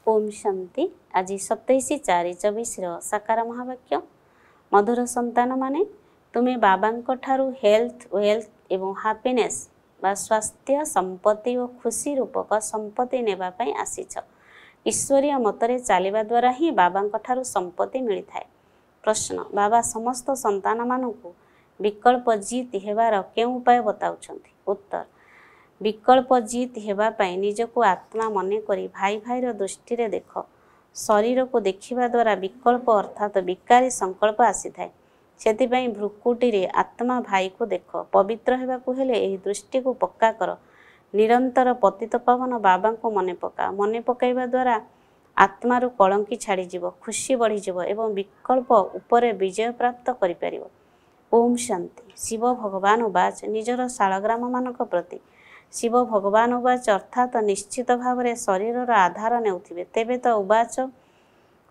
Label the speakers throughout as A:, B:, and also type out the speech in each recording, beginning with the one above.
A: ओम शांति। आज 27/4/24 साकार महावाक्य। मधुर संतान माने तुम्हें बाबा ठारू हेल्थ वेल्थ एवं हैप्पीनेस बा स्वास्थ्य संपत्ति और खुशी रूपक संपत्ति नेबा पई आसीछ। ईश्वरीय मतरे चलिबा द्वारा ही बाबा ठारू संपत्ति मिलता है। प्रश्न, बाबा समस्त संतान मानकु विकल्प जीत हेबार केउ उपाय बताउछंती? उत्तर, विकल्प जीत हेबा पाई निजको आत्मा मने करी भाई भाईर दृष्टि रे देख। शरीर को देखिबा द्वारा विकल्प अर्थात विकारी संकल्प आसी थाए। सेतिपई भ्रुकुटी रे आत्मा भाई को देख। पवित्र हेबाकु हेले एही दृष्टि को पक्का कर। निरंतर पतित पावन बाबा को मने पका। मने पकाइबा द्वारा आत्मारु कलंकी छाड़ी जीव, खुशी बढ़ी जीव एवं विकल्प उपरे विजय प्राप्त करि परिबो। ओम शांति। शिव भगवान उवाच निजर शालग्राम मानक प्रति शिव भगवान उवाच अर्थात निश्चित भाव शरीर आधार नेउथिबे तेबे तो उवाच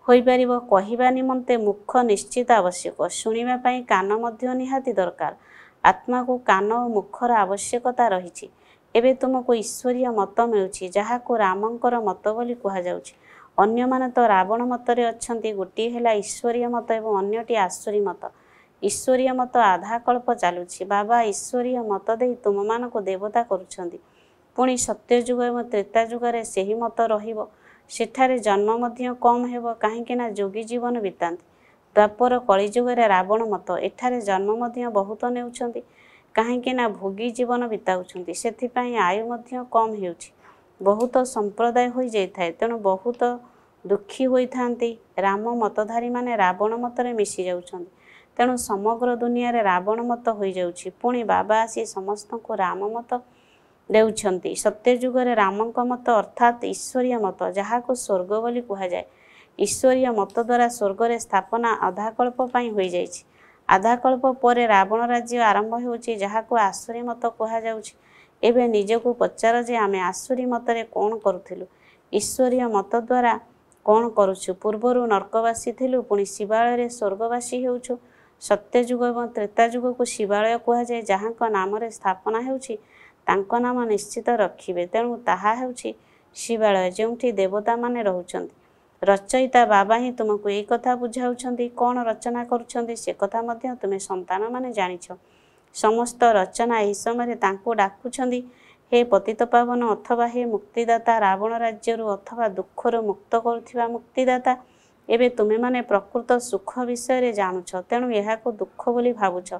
A: होई परिबो। कहिबा निमंते मुख निश्चित आवश्यक, शुणिबा पई कान मध्य निहाती दरकार। आत्मा को कान और मुखर आवश्यकता रहिछि। एबे तुमको ईश्वरीय मत मिलुछि जहाको रामंकर मत बोली कुहा जाउछि। अन्य माने तो रावण मतरे अछंती। गोटी हेला ईश्वरीय मत एवं अन्यटी आसुरी मत। ईश्वरीय मत आधा कल्प चलुछि। बाबा ईश्वरीय मत दे तुम मानको देवता करुछंती। पुणी सत्य जुग एवं त्रेता जुगरे सेही मत रहिबो। सेठारे जन्म मध्य कम हेबो काहेकिना जोगी जीवन बितांती। द्वापर कली जुगरे रावण मत एठारे जन्म मध्य बहुत नेउछंती काहेकिना भोगी जीवन बिताउछंती। सेथिपई आयु मध्य कम हेउछि। बहुत संप्रदाय होई जाइथाय तेणु बहुत दुखी होइथांती। राम मतधारी माने रावण मतरे मिसी जाउछंती तेणु समग्र दुनिया रे रावण मत होई जाउछि। पुणी बाबा आसी समस्त को राम मत देउछंती। सत्य जुगरे रामंक मत अर्थात ईश्वरीय मत जहाको स्वर्ग बोली कुहा जाय। ईश्वरीय मत द्वारा स्वर्ग रे स्थापना आधा कल्प पई होई जाइछि। आधा कल्प परे रावण राज्य आरंभ हेउछि जहाको आसुरी मत कुहा जाउछि। एबे निजको पचार जे आमे आसुरी मतरे कोन करूथिलु, ईश्वरीय मत द्वारा कोन करूछु? पूर्वरु नरकवासी थिलु पुणी शिवालय रे स्वर्गवासी हेउछु। सत्य जुग एवं त्रेता जुग को शिवालय कुहा जाय। जहांक नाम रे स्थापना हेउछि तांको नाम निश्चित रखिबे तेणु ताहा हेउछि शिवालय जेउठी देवता माने रहुछंती। रचयिता बाबा ही तुमको एई कथा बुझाउछंती। कोन रचना करूछंती से कथा मध्य तुमे संतान माने जानिछ। समस्त रचना एही समय तांको डाकुछंती हे पतित पावन अथवा हे मुक्तिदाता, रावण राज्यरु अथवा दुःखरु मुक्त करुथिबा मुक्तिदाता। एबे तुमे माने प्रकृत सुख विषय रे जानुछ तेणु एहाको दुःख बोली भाबुछ।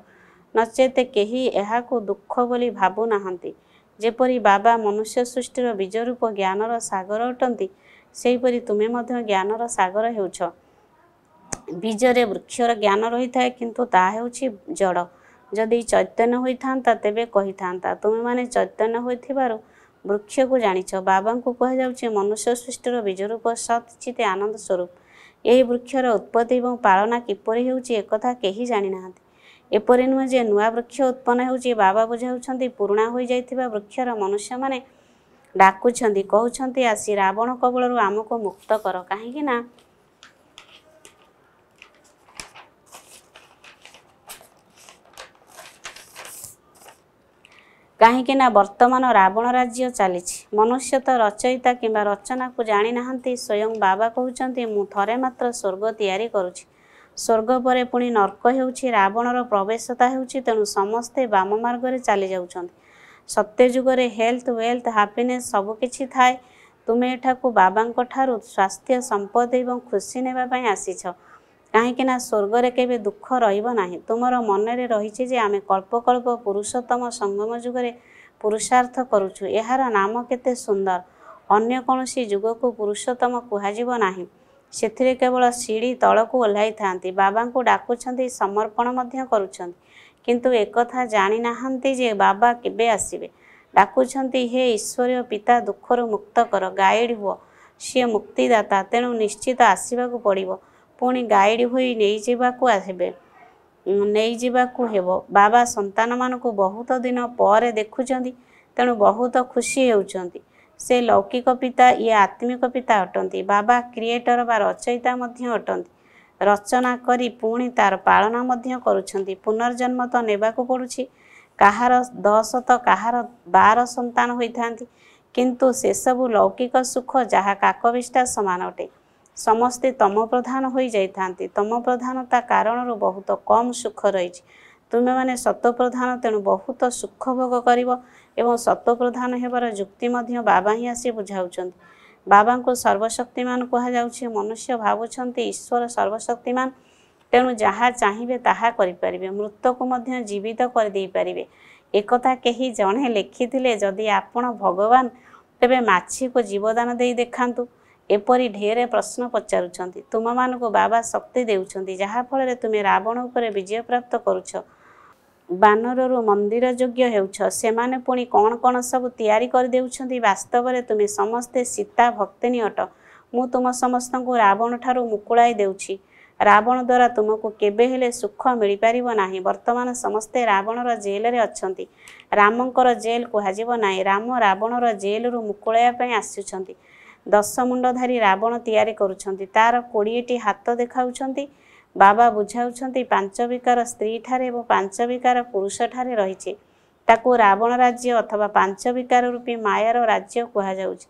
A: नचेते केही एहाको दुःख बोली भाबु नाहंती। जेपरि बाबा मनुष्य सृष्टिर बीजरूप ज्ञानर सागर अटंती सेहीपरि तुमे मध्य ज्ञानर सागर हेउछ। बीजरे वृक्षर ज्ञान रहिथाय किंतु ता हेउछि जड़। जदि चैतन्य होइथांता तेबे कहिथांता तुमे माने चैतन्य होइथिबारु वृक्ष को जानिछ। बाबा को कहा जाउछि मनुष्य सृष्टिर बीजरूप सत चित आनंद स्वरूप। एही वृक्षर उत्पत्ति एवं पालना किपरि हेउछि एकथा केही जानि नाहांती। एपरि नुहे जे नुआ वृक्ष उत्पन्न हेउछि। बाबा बुझाउछंती पुराणा होई जाइथिबा वृक्षर मनुष्य माने डाकुछंती कहउछंती आसी रावण कबळरु आमको मुक्त कर काहेकिना काहेकिना वर्तमान रावण राज्य चलीछि। मनुष्य तो रचयिता किंबा रचना को जानि नाहंती। स्वयं बाबा कहउछंती मु थरे मात्र स्वर्ग तैयारी करूछि। स्वर्ग परे पुणी नर्क हेउछि। रावणर प्रवेशता हेउछि तेणु समस्ते वाम मार्ग रे चली जाउछंती। सत्य जुगरे हेल्थ वेल्थ हैप्पीनेस सब किछि थाए। तुमे एठाकू बाबांक ठारू स्वास्थ्य संपत्ति एवं खुशी नेबा पई आसीछ काहेकिना स्वर्ग रे केबे दुख रहिबो नाही। तुमर मनरे रहिछि जे आमे कल्प कल्प पुरुषोत्तम संगम जुगरे पुरुषार्थ करूछु। एहार नाम केते सुंदर। अन्य कोनोसी जुग को पुरुषोत्तम कुहाजिबो नाही। सेथिरे केवल सीढ़ी तळकू ओल्हाई थांती। बाबांकू डाकुछंती समर्पण मध्य करूछंती किंतु एकथा जानि नाहंती जे बाबा केबे आसीबे। डाकुछंती हे ईश्वरीय पिता दुखरु मुक्त कर, गाइड हुओ। सिए मुक्तिदाता तेणु निश्चित आसीबाकू पड़िबो। पुणी गाइड होई नहीं जीवाकू हेबो। बाबा संतान मानकू बहुत दिन पर देखुछंती तेणु बहुत खुशी हेउछंती। से लौकिक पिता ये आत्मिक पिता अटंती। बाबा क्रिएटर बा रचयिता मध्य अटंती। रचना करी पुणी तार पालना मध्य करुछंती। पुनर्जन्म तो नेबाकू पड़ुछि। काहार 10 तो काहार 12 संतान होइथांती କିନ୍ତୁ ସେସବୁ ଲୌକିକ ସୁଖ ଯାହା କାକବିଷ୍ଟା ସମାନ ଅଟେ। ସମସ୍ତେ ତମ ପ୍ରଧାନ ହୋଇଯାଇଥାନ୍ତି। ତମ ପ୍ରଧାନତା କାରଣରୁ ବହୁତ କମ୍ ସୁଖ ରହିଛି। ତୁମେମାନେ ସତ୍ତ୍ୱପ୍ରଧାନ, ତେଣୁ ବହୁତ ସୁଖ ଭୋଗ କରିବ ଏବଂ ସତ୍ତ୍ୱପ୍ରଧାନ ହେବାର ଯୁକ୍ତି ମଧ୍ୟ ବାବା ହିଁ ଆସି ବୁଝାଉଛନ୍ତି। ବାବାଙ୍କୁ ସର୍ବଶକ୍ତିମାନ କୁହାଯାଉଛି। ମନୁଷ୍ୟ ଭାବୁଛନ୍ତି ଈଶ୍ୱର ସର୍ବଶକ୍ତିମାନ, ତେଣୁ ଯାହା ଚାହିଁବେ ତାହା କରିପାରିବେ, ମୃତକୁ ମଧ୍ୟ ଜୀବିତ କରିଦେଇପାରିବେ। ଏକଥା କେହି ଜଣେ ଲେଖିଥିଲେ, ଯଦି ଆପଣ ଭଗବାନ ତେବେ ମାଛିକୁ ଜୀବଦାନ ଦେଇ ଦେଖାନ୍ତୁ। ଏପରି ଢେର ପ୍ରଶ୍ନ ପଚାରୁଛନ୍ତି। ତୁମମାନଙ୍କୁ ବାବା ଶକ୍ତି ଦେଉଛନ୍ତି, ଯାହାଫଳରେ ତୁମେ ରାବଣ ଉପରେ ବିଜୟ ପ୍ରାପ୍ତ କରୁଛ, ବାନରରୁ ମନ୍ଦିର ଯୋଗ୍ୟ ହେଉଛ। ସେମାନେ ପୁଣି କ'ଣ କ'ଣ ସବୁ ତିଆରି କରିଦେଉଛନ୍ତି। ବାସ୍ତବରେ ତୁମେ ସମସ୍ତେ ସୀତା ଭକ୍ତିନୀ ଅଟ। ମୁଁ ତୁମ ସମସ୍ତଙ୍କୁ ରାବଣଠାରୁ ମୁକୁଳାଇ ଦେଉଛି। ରାବଣ ଦ୍ୱାରା ତୁମକୁ କେବେ ହେଲେ ସୁଖ ମିଳିପାରିବ ନାହିଁ। ବର୍ତ୍ତମାନ ସମସ୍ତେ ରାବଣର ଜେଲରେ ଅଛନ୍ତି। ରାମଙ୍କର ଜେଲ କୁହାଯିବ ନାହିଁ। ରାମ ରାବଣର ଜେଲରୁ ମୁକୁଳାଇବା ପାଇଁ ଆସୁଛନ୍ତି। 10 ମୁଣ୍ଡଧାରୀ ରାବଣ ତିଆରି କରୁଛନ୍ତି। ତାର 20ଟି ହାତ ଦେଖାଉଛନ୍ତି। ବାବା ବୁଝାଉଛନ୍ତି 5 ବିକାର ସ୍ତ୍ରୀଠାରେ ଏବଂ 5 ବିକାର ପୁରୁଷଠାରେ ରହିଛି। ତାକୁ ରାବଣ ରାଜ୍ୟ ଅଥବା 5 ବିକାର ରୂପୀ ମାୟାର ରାଜ୍ୟ କୁହାଯାଉଛି।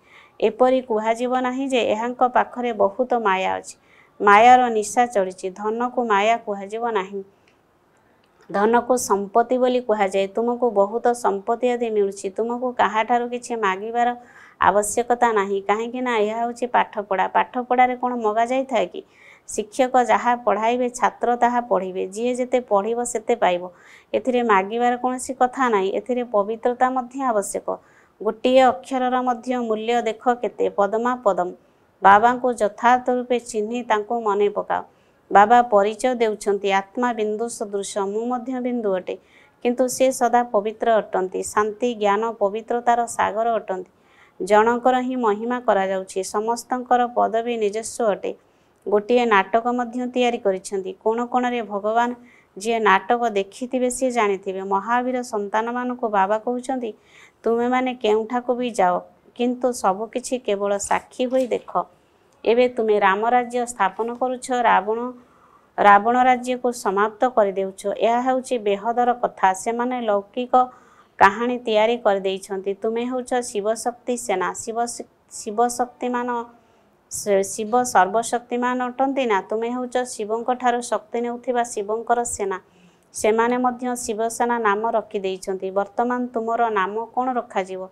A: ଏପରି କୁହାଯିବ ନାହିଁ ଯେ ଏହାଙ୍କ ପାଖରେ ବହୁତ ମାୟା ଅଛି। ମାୟାର ନିଶା ଚଢ଼ିଛି। ଧନକୁ ମାୟା କୁହାଯିବ ନାହିଁ। ଧନକୁ ସମ୍ପତ୍ତି ବୋଲି କୁହାଯାଏ। ତୁମକୁ ବହୁତ ସମ୍ପତ୍ତି ଆଦି ମିଳୁଛି। ତୁମକୁ କାହାଠାରୁ କିଛି ମାଗିବାର ଆବଶ୍ୟକତା ନାହିଁ, କାହିଁକି ନା ଏହା ହେଉଛି ପାଠପଢ଼ା। ପାଠପଢ଼ାରେ କ'ଣ ମଗାଯାଇଥାଏ କି? ଶିକ୍ଷକ ଯାହା ପଢ଼ାଇବେ ଛାତ୍ର ତାହା ପଢ଼ିବେ। ଯିଏ ଯେତେ ପଢ଼ିବ ସେତେ ପାଇବ। ଏଥିରେ ମାଗିବାର କୌଣସି କଥା ନାହିଁ। ଏଥିରେ ପବିତ୍ରତା ମଧ୍ୟ ଆବଶ୍ୟକ। ଗୋଟିଏ ଅକ୍ଷରର ମଧ୍ୟ ମୂଲ୍ୟ ଦେଖ କେତେ। ପଦ୍ମା ପଦମ୍। ବାବାଙ୍କୁ ଯଥାର୍ଥ ରୂପେ ଚିହ୍ନି ତାଙ୍କୁ ମନେ ପକାଅ। ବାବା ପରିଚୟ ଦେଉଛନ୍ତି, ଆତ୍ମା ବିନ୍ଦୁ ସଦୃଶ। ମୁଁ ମଧ୍ୟ ବିନ୍ଦୁ ଅଟେ, କିନ୍ତୁ ସେ ସଦା ପବିତ୍ର ଅଟନ୍ତି। ଶାନ୍ତି, ଜ୍ଞାନ, ପବିତ୍ରତାର ସାଗର ଅଟନ୍ତି। ଜଣଙ୍କର ହିଁ ମହିମା କରାଯାଉଛି। ସମସ୍ତଙ୍କର ପଦବୀ ନିଜସ୍ୱ ଅଟେ। ଗୋଟିଏ ନାଟକ ମଧ୍ୟ ତିଆରି କରିଛନ୍ତି। କୋଣ କୋଣରେ ଭଗବାନ। ଯିଏ ନାଟକ ଦେଖିଥିବେ ସିଏ ଜାଣିଥିବେ। ମହାବୀର ସନ୍ତାନମାନଙ୍କୁ ବାବା କହୁଛନ୍ତି, ତୁମେମାନେ କେଉଁଠାକୁ ବି ଯାଅ, କିନ୍ତୁ ସବୁକିଛି କେବଳ ସାକ୍ଷୀ ହୋଇ ଦେଖ। ଏବେ ତୁମେ ରାମରାଜ୍ୟ ସ୍ଥାପନ କରୁଛ, ରାବଣ ରାଜ୍ୟକୁ ସମାପ୍ତ କରିଦେଉଛ। ଏହା ହେଉଛି ବେହଦର କଥା। ସେମାନେ ଲୌକିକ କାହାଣୀ ତିଆରି କରିଦେଇଛନ୍ତି। ତୁମେ ହେଉଛ ଶିବଶକ୍ତି ସେନା। ଶିବ ସର୍ବଶକ୍ତିମାନ ଅଟନ୍ତି ନା? ତୁମେ ହେଉଛ ଶିବଙ୍କଠାରୁ ଶକ୍ତି ନେଉଥିବା ଶିବଙ୍କର ସେନା। ସେମାନେ ମଧ୍ୟ ଶିବସେନା ନାମ ରଖିଦେଇଛନ୍ତି। ବର୍ତ୍ତମାନ ତୁମର ନାମ କ'ଣ ରଖାଯିବ?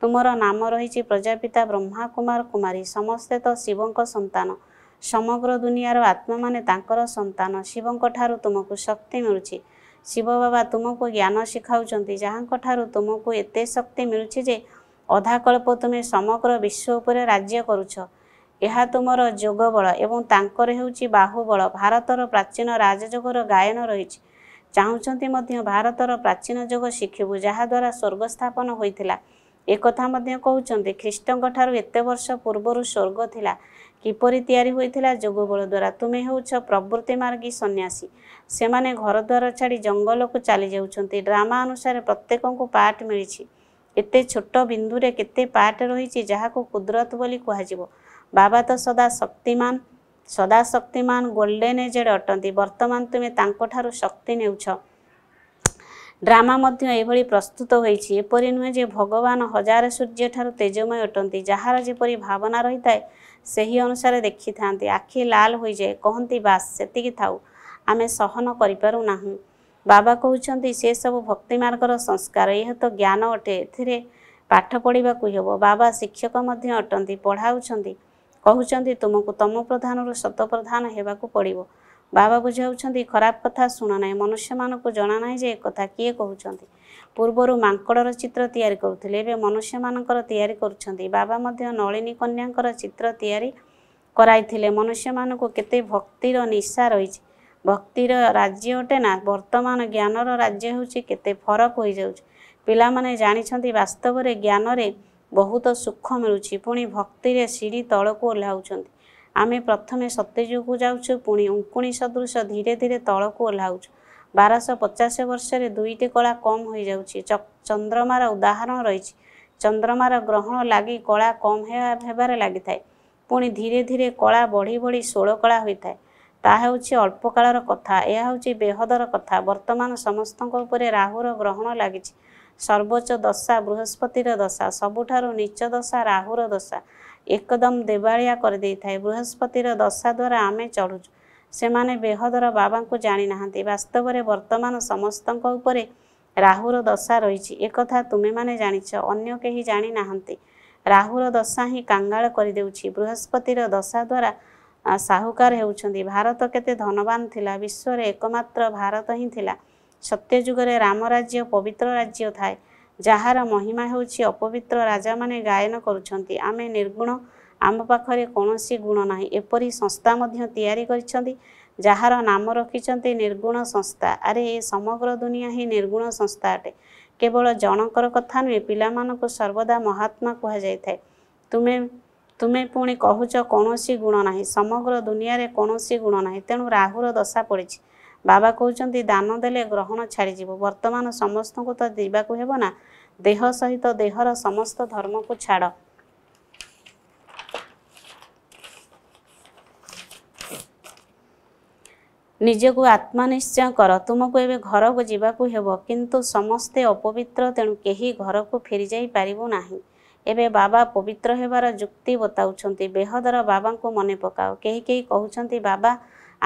A: ତୁମର ନାମ ରହିଛି ପ୍ରଜାପିତା ବ୍ରହ୍ମା କୁମାର କୁମାରୀ। ସମସ୍ତେ ତ ଶିବଙ୍କ ସନ୍ତାନ। ସମଗ୍ର ଦୁନିଆର ଆତ୍ମାମାନେ ତାଙ୍କର ସନ୍ତାନ। ଶିବଙ୍କଠାରୁ ତୁମକୁ ଶକ୍ତି ମିଳୁଛି। ଶିବ ବାବା ତୁମକୁ ଜ୍ଞାନ ଶିଖାଉଛନ୍ତି, ଯାହାଙ୍କଠାରୁ ତୁମକୁ ଏତେ ଶକ୍ତି ମିଳୁଛି ଯେ ଅଧାକଳ୍ପ ତୁମେ ସମଗ୍ର ବିଶ୍ୱ ଉପରେ ରାଜ୍ୟ କରୁଛ। ଏହା ତୁମର ଯୋଗବଳ ଏବଂ ତାଙ୍କର ହେଉଛି ବାହୁବଳ। ଭାରତର ପ୍ରାଚୀନ ରାଜଯୋଗର ଗାୟନ ରହିଛି। ଚାହୁଁଛନ୍ତି ମଧ୍ୟ ଭାରତର ପ୍ରାଚୀନ ଯୋଗ ଶିଖିବୁ, ଯାହାଦ୍ୱାରା ସ୍ୱର୍ଗ ସ୍ଥାପନ ହୋଇଥିଲା। ଏକଥା ମଧ୍ୟ କହୁଛନ୍ତି, ଖ୍ରୀଷ୍ଟଙ୍କଠାରୁ ଏତେ ବର୍ଷ ପୂର୍ବରୁ ସ୍ୱର୍ଗ ଥିଲା। କିପରି ତିଆରି ହୋଇଥିଲା? ଯୋଗବଳ ଦ୍ୱାରା। ତୁମେ ହେଉଛ ପ୍ରବୃତ୍ତିମାର୍ଗୀ ସନ୍ନ୍ୟାସୀ। ସେମାନେ ଘରଦ୍ୱାର ଛାଡ଼ି ଜଙ୍ଗଲକୁ ଚାଲି ଯାଉଛନ୍ତି। ଡ୍ରାମା ଅନୁସାରେ ପ୍ରତ୍ୟେକଙ୍କୁ ପାର୍ଟ ମିଳିଛି। ଏତେ ଛୋଟ ବିନ୍ଦୁରେ କେତେ ପାର୍ଟ ରହିଛି, ଯାହାକୁ କୁଦରତ ବୋଲି କୁହାଯିବ। ବାବା ତ ସଦା ଶକ୍ତିମାନ ଗୋଲ୍ଡେନ୍ ଏଜେଡ୍ ଅଟନ୍ତି। ବର୍ତ୍ତମାନ ତୁମେ ତାଙ୍କଠାରୁ ଶକ୍ତି ନେଉଛ। ଡ୍ରାମା ମଧ୍ୟ ଏଭଳି ପ୍ରସ୍ତୁତ ହୋଇଛି। ଏପରି ନୁହେଁ ଯେ ଭଗବାନ ହଜାର ସୂର୍ଯ୍ୟଠାରୁ ତେଜମୟ ଅଟନ୍ତି। ଯାହାର ଯେପରି ଭାବନା ରହିଥାଏ ସେହି ଅନୁସାରେ ଦେଖିଥାନ୍ତି। ଆଖି ଲାଲ ହୋଇଯାଏ। କହନ୍ତି, ବାସ୍ ସେତିକି ଥାଉ, ଆମେ ସହନ କରିପାରୁ ନାହୁଁ। ବାବା କହୁଛନ୍ତି, ସେ ସବୁ ଭକ୍ତିମାର୍ଗର ସଂସ୍କାର। ଏହା ତ ଜ୍ଞାନ ଅଟେ। ଏଥିରେ ପାଠ ପଢ଼ିବାକୁ ହେବ। ବାବା ଶିକ୍ଷକ ମଧ୍ୟ ଅଟନ୍ତି। ପଢ଼ାଉଛନ୍ତି। କହୁଛନ୍ତି, ତୁମକୁ ତମ ପ୍ରଧାନରୁ ସତ୍ତ୍ୱପ୍ରଧାନ ହେବାକୁ ପଡ଼ିବ। ବାବା ବୁଝାଉଛନ୍ତି, ଖରାପ କଥା ଶୁଣ ନାହିଁ। ମନୁଷ୍ୟମାନଙ୍କୁ ଜଣା ନାହିଁ ଯେ ଏକଥା କିଏ କହୁଛନ୍ତି। ପୂର୍ବରୁ ମାଙ୍କଡ଼ର ଚିତ୍ର ତିଆରି କରୁଥିଲେ, ଏବେ ମନୁଷ୍ୟମାନଙ୍କର ତିଆରି କରୁଛନ୍ତି। ବାବା ମଧ୍ୟ ନଳିନୀ କନ୍ୟାଙ୍କର ଚିତ୍ର ତିଆରି କରାଇଥିଲେ। ମନୁଷ୍ୟମାନଙ୍କୁ କେତେ ଭକ୍ତିର ନିଶା ରହିଛି। ଭକ୍ତିର ରାଜ୍ୟ ଅଟେ ନା? ବର୍ତ୍ତମାନ ଜ୍ଞାନର ରାଜ୍ୟ ହେଉଛି। କେତେ ଫରକ ହୋଇଯାଉଛି। ପିଲାମାନେ ଜାଣିଛନ୍ତି ବାସ୍ତବରେ ଜ୍ଞାନରେ ବହୁତ ସୁଖ ମିଳୁଛି, ପୁଣି ଭକ୍ତିରେ ସିଡ଼ି ତଳକୁ ଓହ୍ଲାଉଛନ୍ତି। ଆମେ ପ୍ରଥମେ ସତ୍ୟଯୁଗକୁ ଯାଉଛୁ, ପୁଣି ଉଙ୍କୁଣି ସଦୃଶ ଧୀରେ ଧୀରେ ତଳକୁ ଓହ୍ଲାଉଛୁ। 1250 ବର୍ଷରେ 2ଟି କଳା କମ୍ ହୋଇଯାଉଛି। ଚନ୍ଦ୍ରମାର ଉଦାହରଣ ରହିଛି। ଚନ୍ଦ୍ରମାର ଗ୍ରହଣ ଲାଗି କଳା କମ୍ ହେବାରେ ଲାଗିଥାଏ। ପୁଣି ଧୀରେ ଧୀରେ କଳା ବଢ଼ି ବଢ଼ି 16 କଳା ହୋଇଥାଏ। ତାହା ହେଉଛି ଅଳ୍ପ କାଳର କଥା। ଏହା ହେଉଛି ବେହଦର କଥା। ବର୍ତ୍ତମାନ ସମସ୍ତଙ୍କ ଉପରେ ରାହୁର ଗ୍ରହଣ ଲାଗିଛି। ସର୍ବୋଚ୍ଚ ଦଶା ବୃହସ୍ପତିର ଦଶା, ସବୁଠାରୁ ନୀଚ ଦଶା ରାହୁର ଦଶା ଏକଦମ ଦେବାଳିଆ କରିଦେଇଥାଏ। ବୃହସ୍ପତିର ଦଶା ଦ୍ୱାରା ଆମେ ଚଢ଼ୁଛୁ। ସେମାନେ ବେହଦର ବାବାଙ୍କୁ ଜାଣିନାହାନ୍ତି। ବାସ୍ତବରେ ବର୍ତ୍ତମାନ ସମସ୍ତଙ୍କ ଉପରେ ରାହୁର ଦଶା ରହିଛି, ଏକଥା ତୁମେମାନେ ଜାଣିଛ, ଅନ୍ୟ କେହି ଜାଣିନାହାନ୍ତି। ରାହୁର ଦଶା ହିଁ କାଙ୍ଗାଳ କରିଦେଉଛି। ବୃହସ୍ପତିର ଦଶା ଦ୍ୱାରା ସାହୁକାର ହେଉଛନ୍ତି। ଭାରତ କେତେ ଧନବାନ ଥିଲା। ବିଶ୍ୱରେ ଏକମାତ୍ର ଭାରତ ହିଁ ଥିଲା। ସତ୍ୟଯୁଗରେ ରାମ ରାଜ୍ୟ ପବିତ୍ର ରାଜ୍ୟ ଥାଏ, ଯାହାର ମହିମା ହେଉଛି ଅପବିତ୍ର ରାଜାମାନେ ଗାୟନ କରୁଛନ୍ତି, ଆମେ ନିର୍ଗୁଣ, ଆମ ପାଖରେ କୌଣସି ଗୁଣ ନାହିଁ। ଏପରି ସଂସ୍ଥା ମଧ୍ୟ ତିଆରି କରିଛନ୍ତି ଯାହାର ନାମ ରଖିଛନ୍ତି ନିର୍ଗୁଣ ସଂସ୍ଥା। ଆରେ ଏ ସମଗ୍ର ଦୁନିଆ ହିଁ ନିର୍ଗୁଣ ସଂସ୍ଥା ଅଟେ। କେବଳ ଜଣଙ୍କର କଥା ନୁହେଁ, ପିଲାମାନଙ୍କୁ ସର୍ବଦା ମହାତ୍ମା କୁହାଯାଇଥାଏ। ତୁମେ ପୁଣି କହୁଛ କୌଣସି ଗୁଣ ନାହିଁ। ସମଗ୍ର ଦୁନିଆରେ କୌଣସି ଗୁଣ ନାହିଁ, ତେଣୁ ରାହୁର ଦଶା ପଡ଼ିଛି। ବାବା କହୁଛନ୍ତି ଦାନ ଦେଲେ ଗ୍ରହଣ ଛାଡ଼ିଯିବ। ବର୍ତ୍ତମାନ ସମସ୍ତଙ୍କୁ ତ ଦେବାକୁ ହେବ ନା। ଦେହ ସହିତ ଦେହର ସମସ୍ତ ଧର୍ମକୁ ଛାଡ଼। ନିଜକୁ ଆତ୍ମା ନିଶ୍ଚୟ କର। ତୁମକୁ ଏବେ ଘରକୁ ଯିବାକୁ ହେବ, କିନ୍ତୁ ସମସ୍ତେ ଅପବିତ୍ର, ତେଣୁ କେହି ଘରକୁ ଫେରିଯାଇ ପାରିବୁ ନାହିଁ। ଏବେ ବାବା ପବିତ୍ର ହେବାର ଯୁକ୍ତି ବତାଉଛନ୍ତି। ବେହଦର ବାବାଙ୍କୁ ମନେ ପକାଅ। କେହି କେହି କହୁଛନ୍ତି ବାବା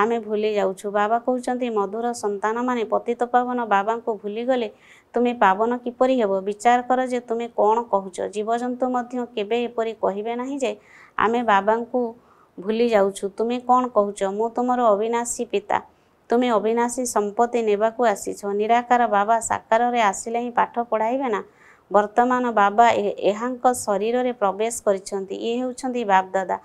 A: ଆମେ ଭୁଲି ଯାଉଛୁ। ବାବା କହୁଛନ୍ତି ମଧୁର ସନ୍ତାନମାନେ ପତିତପାବନ ବାବାଙ୍କୁ ଭୁଲିଗଲେ ତୁମେ ପାବନ କିପରି ହେବ? ବିଚାର କର ଯେ ତୁମେ କ'ଣ କହୁଛ। ଜୀବଜନ୍ତୁ ମଧ୍ୟ କେବେ ଏପରି କହିବେ ନାହିଁ ଯେ ଆମେ ବାବାଙ୍କୁ ଭୁଲି ଯାଉଛୁ। ତୁମେ କ'ଣ କହୁଛ? ମୁଁ ତୁମର ଅବିନାଶୀ ପିତା। ତୁମେ ଅବିନାଶୀ ସମ୍ପତ୍ତି ନେବାକୁ ଆସିଛ। ନିରାକାର ବାବା ସାକାରରେ ଆସିଲେ ହିଁ ପାଠ ପଢ଼ାଇବେ ନା। ବର୍ତ୍ତମାନ ବାବା ଏହାଙ୍କ ଶରୀରରେ ପ୍ରବେଶ କରିଛନ୍ତି। ଇଏ ହେଉଛନ୍ତି ବାପଦାଦା।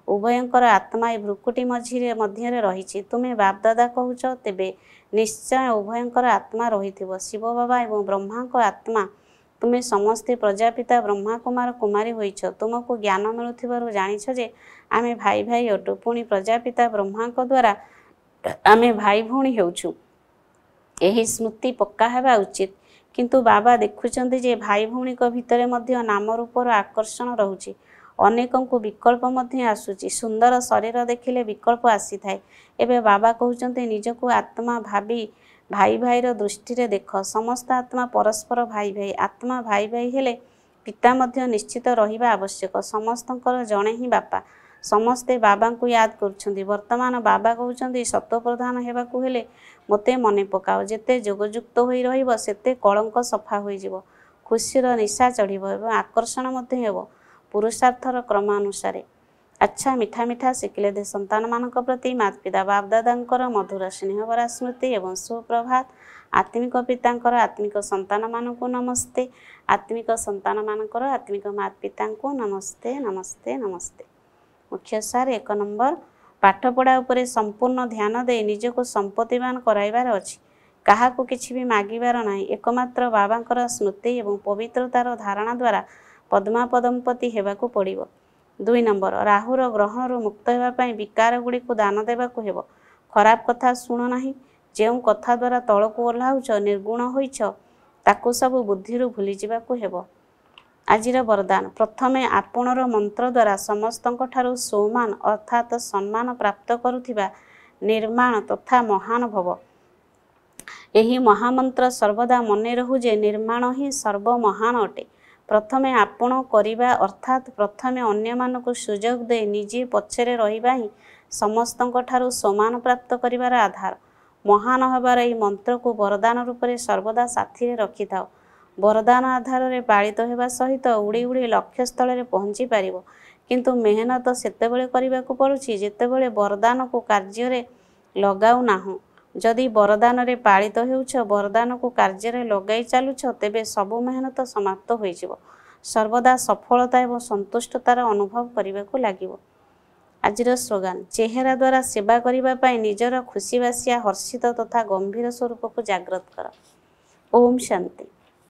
A: ଉଭୟଙ୍କର ଆତ୍ମା ଏ ଭ୍ରୁକୁଟି ମଧ୍ୟରେ ରହିଛି। ତୁମେ ବାପଦାଦା କହୁଛ, ତେବେ ନିଶ୍ଚୟ ଉଭୟଙ୍କର ଆତ୍ମା ରହିଥିବ। ଶିବ ବାବା ଏବଂ ବ୍ରହ୍ମାଙ୍କ ଆତ୍ମା। ତୁମେ ସମସ୍ତେ ପ୍ରଜାପିତା ବ୍ରହ୍ମା କୁମାର କୁମାରୀ ହୋଇଛ। ତୁମକୁ ଜ୍ଞାନ ମିଳୁଥିବାରୁ ଜାଣିଛ ଯେ ଆମେ ଭାଇ ଭାଇ ଅଟୁ। ପୁଣି ପ୍ରଜାପିତା ବ୍ରହ୍ମାଙ୍କ ଦ୍ୱାରା ଆମେ ଭାଇ ଭଉଣୀ ହେଉଛୁ। ଏହି ସ୍ମୃତି ପକ୍କା ହେବା ଉଚିତ। କିନ୍ତୁ ବାବା ଦେଖୁଛନ୍ତି ଯେ ଭାଇ ଭଉଣୀଙ୍କ ଭିତରେ ମଧ୍ୟ ନାମ ରୂପର ଆକର୍ଷଣ ରହୁଛି। ଅନେକଙ୍କୁ ବିକଳ୍ପ ମଧ୍ୟ ଆସୁଛି। ସୁନ୍ଦର ଶରୀର ଦେଖିଲେ ବିକଳ୍ପ ଆସିଥାଏ। ଏବେ ବାବା କହୁଛନ୍ତି ନିଜକୁ ଆତ୍ମା ଭାବି ଭାଇ ଭାଇର ଦୃଷ୍ଟିରେ ଦେଖ। ସମସ୍ତ ଆତ୍ମା ପରସ୍ପର ଭାଇ ଭାଇ। ଆତ୍ମା ଭାଇ ଭାଇ ହେଲେ ପିତା ମଧ୍ୟ ନିଶ୍ଚିତ ରହିବା ଆବଶ୍ୟକ। ସମସ୍ତଙ୍କର ଜଣେ ହିଁ ବାପା। ସମସ୍ତେ ବାବାଙ୍କୁ ୟାଦ କରୁଛନ୍ତି। ବର୍ତ୍ତମାନ ବାବା କହୁଛନ୍ତି ସତ୍ୱପ୍ରଧାନ ହେବାକୁ ହେଲେ ମୋତେ ମନେ ପକାଅ। ଯେତେ ଯୋଗଯୁକ୍ତ ହୋଇ ରହିବ ସେତେ କଳଙ୍କ ସଫା ହୋଇଯିବ। ଖୁସିର ନିଶା ଚଢ଼ିବ ଏବଂ ଆକର୍ଷଣ ମଧ୍ୟ ହେବ ପୁରୁଷାର୍ଥର କ୍ରମାନୁସାରେ। ଆଚ୍ଛା, ମିଠା ମିଠା ଶିଖିଲେ ଦେ ସନ୍ତାନମାନଙ୍କ ପ୍ରତି ମାତୃପିତା ବାପଦାଦାଙ୍କର ମଧୁର ସ୍ନେହଭରା ସ୍ମୃତି ଏବଂ ସୁପ୍ରଭାତ। ଆତ୍ମିକ ପିତାଙ୍କର ଆତ୍ମିକ ସନ୍ତାନମାନଙ୍କୁ ନମସ୍ତେ। ଆତ୍ମିକ ସନ୍ତାନମାନଙ୍କର ଆତ୍ମିକ ମାତୃପିତାଙ୍କୁ ନମସ୍ତେ ନମସ୍ତେ ନମସ୍ତେ। ମୁଖ୍ୟସାର 1 ନମ୍ବର, ପାଠପଢ଼ା ଉପରେ ସମ୍ପୂର୍ଣ୍ଣ ଧ୍ୟାନ ଦେଇ ନିଜକୁ ସମ୍ପତ୍ତିବାନ କରାଇବାର ଅଛି। କାହାକୁ କିଛି ବି ମାଗିବାର ନାହିଁ। ଏକମାତ୍ର ବାବାଙ୍କର ସ୍ମୃତି ଏବଂ ପବିତ୍ରତାର ଧାରଣା ଦ୍ୱାରା ପଦ୍ମାପଦମ୍ପତି ହେବାକୁ ପଡ଼ିବ। 2 ନମ୍ବର, ରାହୁର ଗ୍ରହଣରୁ ମୁକ୍ତ ହେବା ପାଇଁ ବିକାରଗୁଡ଼ିକୁ ଦାନ ଦେବାକୁ ହେବ। ଖରାପ କଥା ଶୁଣ ନାହିଁ। ଯେଉଁ କଥା ଦ୍ୱାରା ତଳକୁ ଓହ୍ଲାଉଛ, ନିର୍ଗୁଣ ହୋଇଛ, ତାକୁ ସବୁ ବୁଦ୍ଧିରୁ ଭୁଲିଯିବାକୁ ହେବ। ଆଜିର ବରଦାନ, ପ୍ରଥମେ ଆପଣର ମନ୍ତ୍ର ଦ୍ୱାରା ସମସ୍ତଙ୍କଠାରୁ ସୌମାନ ଅର୍ଥାତ୍ ସମ୍ମାନ ପ୍ରାପ୍ତ କରୁଥିବା ନିର୍ମାଣ ତଥା ମହାନ ଭବ। ଏହି ମହାମନ୍ତ୍ର ସର୍ବଦା ମନେ ରହୁ ଯେ ନିର୍ମାଣ ହିଁ ସର୍ବମହାନ ଅଟେ। ପ୍ରଥମେ ଆପଣ କରିବା ଅର୍ଥାତ୍ ପ୍ରଥମେ ଅନ୍ୟମାନଙ୍କୁ ସୁଯୋଗ ଦେଇ ନିଜେ ପଛରେ ରହିବା ହିଁ ସମସ୍ତଙ୍କଠାରୁ ସୌମାନ ପ୍ରାପ୍ତ କରିବାର ଆଧାର। ମହାନ ହେବାର ଏହି ମନ୍ତ୍ରକୁ ବରଦାନ ରୂପରେ ସର୍ବଦା ସାଥିରେ ରଖିଥାଅ। ବରଦାନ ଆଧାରରେ ପାଳିତ ହେବା ସହିତ ଉଡ଼ି ଉଡ଼ି ଲକ୍ଷ୍ୟସ୍ଥଳରେ ପହଞ୍ଚି ପାରିବ। କିନ୍ତୁ ମେହନତ ସେତେବେଳେ କରିବାକୁ ପଡ଼ୁଛି ଯେତେବେଳେ ବରଦାନକୁ କାର୍ଯ୍ୟରେ ଲଗାଉ ନାହୁଁ। ଯଦି ବରଦାନରେ ପାଳିତ ହେଉଛ, ବରଦାନକୁ କାର୍ଯ୍ୟରେ ଲଗାଇ ଚାଲୁଛ, ତେବେ ସବୁ ମେହନତ ସମାପ୍ତ ହୋଇଯିବ। ସର୍ବଦା ସଫଳତା ଏବଂ ସନ୍ତୁଷ୍ଟତାର ଅନୁଭବ କରିବାକୁ ଲାଗିବ। ଆଜିର ସ୍ଲୋଗାନ, ଚେହେରା ଦ୍ୱାରା ସେବା କରିବା ପାଇଁ ନିଜର ଖୁସିବାସିଆ ହର୍ଷିତ ତଥା ଗମ୍ଭୀର ସ୍ୱରୂପକୁ ଜାଗ୍ରତ କର। ଓମ୍ ଶାନ୍ତି।